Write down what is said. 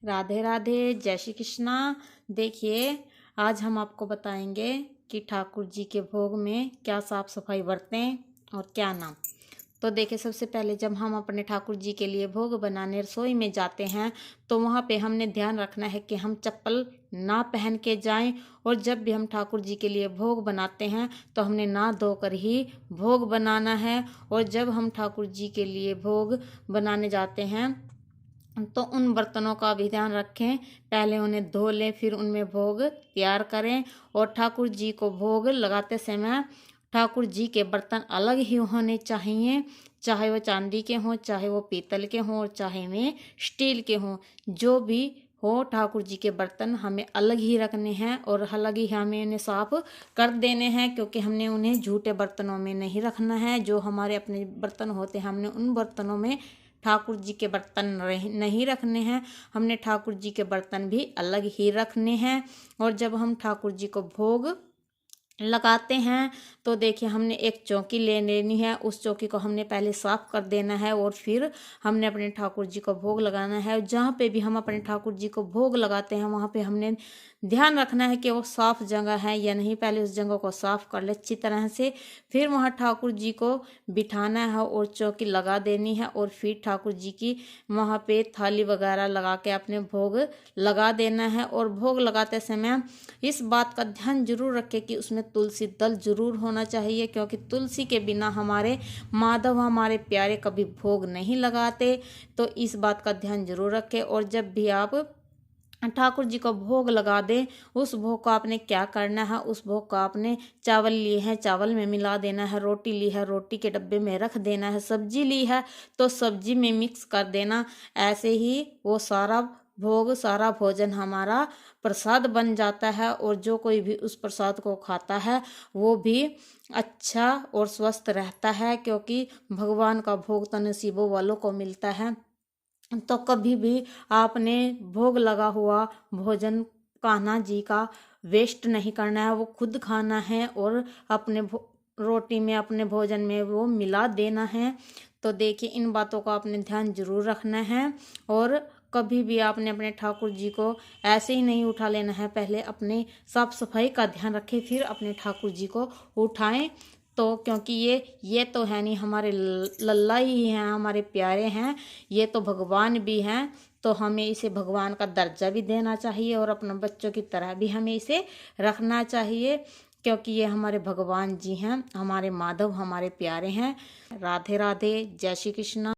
राधे राधे, जय श्री कृष्णा। देखिए, आज हम आपको बताएंगे कि ठाकुर जी के भोग में क्या साफ सफाई बरतें और क्या ना। तो देखिए, सबसे पहले जब हम अपने ठाकुर जी के लिए भोग बनाने रसोई में जाते हैं तो वहाँ पे हमने ध्यान रखना है कि हम चप्पल ना पहन के जाएं। और जब भी हम ठाकुर जी के लिए भोग बनाते हैं तो हमने नहा धोकर ही भोग बनाना है। और जब हम ठाकुर जी के लिए भोग बनाने जाते हैं तो उन बर्तनों का भी ध्यान रखें, पहले उन्हें धो लें, फिर उनमें भोग तैयार करें। और ठाकुर जी को भोग लगाते समय ठाकुर जी के बर्तन अलग ही होने चाहिए, चाहे वो चांदी के हों, चाहे वो पीतल के हों, और चाहे वे स्टील के हों। जो भी हो, ठाकुर जी के बर्तन हमें अलग ही रखने हैं और अलग ही हमें उन्हें साफ कर देने हैं, क्योंकि हमने उन्हें झूठे बर्तनों में नहीं रखना है। जो हमारे अपने बर्तन होते हैं, हमने उन बर्तनों में ठाकुर जी के बर्तन नहीं रखने हैं, हमने ठाकुर जी के बर्तन भी अलग ही रखने हैं। और जब हम ठाकुर जी को भोग लगाते हैं तो देखिए, हमने एक चौकी ले लेनी है। उस चौकी को हमने पहले साफ कर देना है और फिर हमने अपने ठाकुर जी को भोग लगाना है। जहाँ पे भी हम अपने ठाकुर जी को भोग लगाते हैं वहाँ पे हमने ध्यान रखना है कि वो साफ जगह है या नहीं। पहले उस जगह को साफ कर ले अच्छी तरह से, फिर वहाँ ठाकुर जी को बिठाना है और चौकी लगा देनी है। और फिर ठाकुर जी की वहाँ पे थाली वगैरह लगा के अपने भोग लगा देना है। और भोग लगाते समय इस बात का ध्यान जरूर रखें कि उसमें तुलसी दल जरूर होना चाहिए, क्योंकि तुलसी के बिना हमारे माधव, हमारे प्यारे कभी भोग नहीं लगाते। तो इस बात का ध्यान जरूर रखें। और जब भी आप ठाकुर जी को भोग लगा दें, उस भोग को आपने क्या करना है, उस भोग को आपने चावल लिए हैं, चावल में मिला देना है, रोटी ली है, रोटी के डब्बे में रख देना है, सब्जी ली है तो सब्जी में मिक्स कर देना। ऐसे ही वो सारा भोग, सारा भोजन हमारा प्रसाद बन जाता है। और जो कोई भी उस प्रसाद को खाता है वो भी अच्छा और स्वस्थ रहता है, क्योंकि भगवान का भोग तो नसीबों वालों को मिलता है। तो कभी भी आपने भोग लगा हुआ भोजन कान्हा जी का वेस्ट नहीं करना है, वो खुद खाना है और अपने रोटी में, अपने भोजन में वो मिला देना है। तो देखिए, इन बातों का आपने ध्यान जरूर रखना है। और कभी भी आपने अपने ठाकुर जी को ऐसे ही नहीं उठा लेना है, पहले अपने साफ सफाई का ध्यान रखें, फिर अपने ठाकुर जी को उठाएं। तो क्योंकि ये तो है नहीं, हमारे लल्ला ही हैं, हमारे प्यारे हैं, ये तो भगवान भी हैं। तो हमें इसे भगवान का दर्जा भी देना चाहिए और अपने बच्चों की तरह भी हमें इसे रखना चाहिए, क्योंकि ये हमारे भगवान जी हैं, हमारे माधव, हमारे प्यारे हैं। राधे राधे, जय श्री कृष्ण।